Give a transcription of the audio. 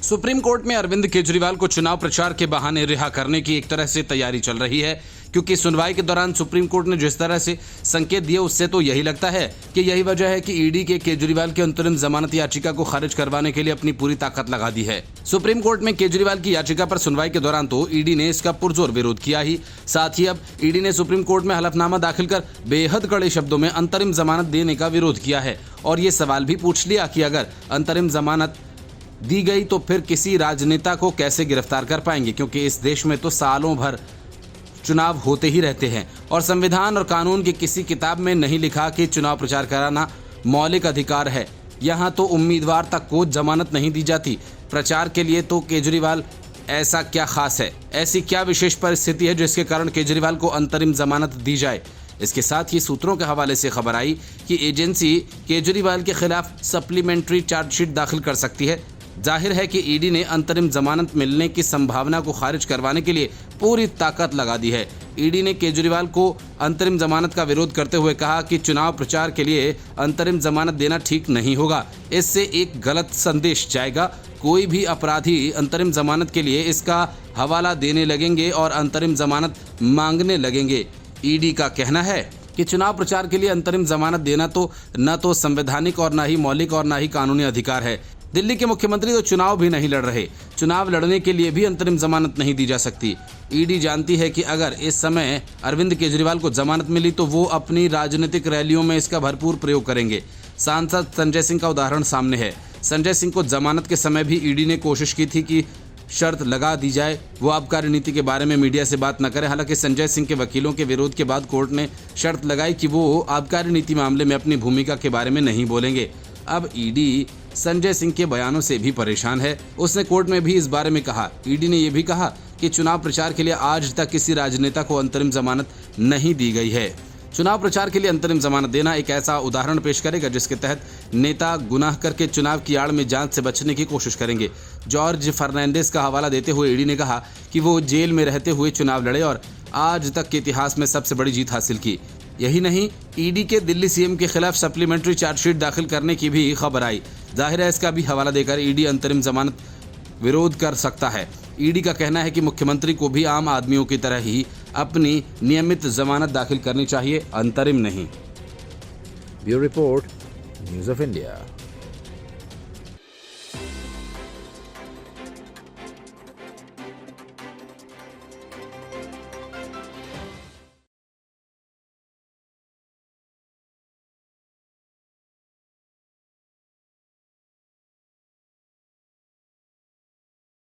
Supreme court में अरविंद केजरीवाल को चुनाव प्रचार के बहाने रिहा करने की एक तरह से तैयारी चल रही है, क्योंकि सुनवाई के दौरान सुप्रीम कोर्ट ने जिस तरह से संकेत दिए उससे तो यही लगता है कि यही वजह है कि ईडी के केजरीवाल की अंतरिम जमानत याचिका को खारिज करवाने के लिए अपनी पूरी ताकत लगा दी है। सुप्रीम कोर्ट में केजरीवाल की याचिका पर सुनवाई के दौरान तो ईडी ने इसका पुरजोर विरोध किया ही, साथ ही अब ईडी ने सुप्रीम कोर्ट में हलफनामा दाखिल कर बेहद कड़े शब्दों में अंतरिम जमानत देने का विरोध किया है और ये सवाल भी पूछ लिया कि अगर अंतरिम जमानत दी गई तो फिर किसी राजनेता को कैसे गिरफ्तार कर पाएंगे, क्योंकि इस देश में तो सालों भर चुनाव होते ही रहते हैं और संविधान और कानून की किसी किताब में नहीं लिखा कि चुनाव प्रचार कराना मौलिक अधिकार है। यहाँ तो उम्मीदवार तक को जमानत नहीं दी जाती। प्रचार के लिए तो केजरीवाल ऐसा क्या खास है, ऐसी क्या विशेष परिस्थिति है जिसके कारण केजरीवाल को अंतरिम जमानत दी जाए। इसके साथ ही सूत्रों के हवाले से खबर आई कि एजेंसी केजरीवाल के खिलाफ सप्लीमेंट्री चार्जशीट दाखिल कर सकती है। जाहिर है कि ईडी ने अंतरिम जमानत मिलने की संभावना को खारिज करवाने के लिए पूरी ताकत लगा दी है। ईडी ने केजरीवाल को अंतरिम जमानत का विरोध करते हुए कहा कि चुनाव प्रचार के लिए अंतरिम जमानत देना ठीक नहीं होगा, इससे एक गलत संदेश जाएगा। कोई भी अपराधी अंतरिम जमानत के लिए इसका हवाला देने लगेंगे और अंतरिम जमानत मांगने लगेंगे। ईडी का कहना है कि चुनाव प्रचार के लिए अंतरिम जमानत देना तो न तो संवैधानिक और न ही मौलिक और न ही कानूनी अधिकार है। दिल्ली के मुख्यमंत्री तो चुनाव भी नहीं लड़ रहे, चुनाव लड़ने के लिए भी अंतरिम जमानत नहीं दी जा सकती। ईडी जानती है कि अगर इस समय अरविंद केजरीवाल को जमानत मिली तो वो अपनी राजनीतिक रैलियों में इसका भरपूर प्रयोग करेंगे। सांसद संजय सिंह का उदाहरण सामने है। संजय सिंह को जमानत के समय भी ईडी ने कोशिश की थी कि शर्त लगा दी जाए, वो आबकारी नीति के बारे में मीडिया से बात न करें। हालांकि संजय सिंह के वकीलों के विरोध के बाद कोर्ट ने शर्त लगाई कि वो आबकारी नीति मामले में अपनी भूमिका के बारे में नहीं बोलेंगे। अब ईडी संजय सिंह के बयानों से भी परेशान है। उसने कोर्ट में भी इस बारे में कहा। ईडी ने यह भी कहा कि चुनाव प्रचार के लिए आज तक किसी राजनेता को अंतरिम जमानत नहीं दी गई है। चुनाव प्रचार के लिए अंतरिम जमानत देना एक ऐसा उदाहरण पेश करेगा जिसके तहत नेता गुनाह करके चुनाव की आड़ में जांच से बचने की कोशिश करेंगे। जॉर्ज फर्नांडिस का हवाला देते हुए ईडी ने कहा कि वो जेल में रहते हुए चुनाव लड़े और आज तक के इतिहास में सबसे बड़ी जीत हासिल की। यही नहीं, ईडी के दिल्ली सीएम के खिलाफ सप्लीमेंट्री चार्जशीट दाखिल करने की भी खबर आई। जाहिर है इसका भी हवाला देकर ईडी अंतरिम जमानत विरोध कर सकता है। ईडी का कहना है कि मुख्यमंत्री को भी आम आदमियों की तरह ही अपनी नियमित जमानत दाखिल करनी चाहिए, अंतरिम नहीं। Bureau report, news of India.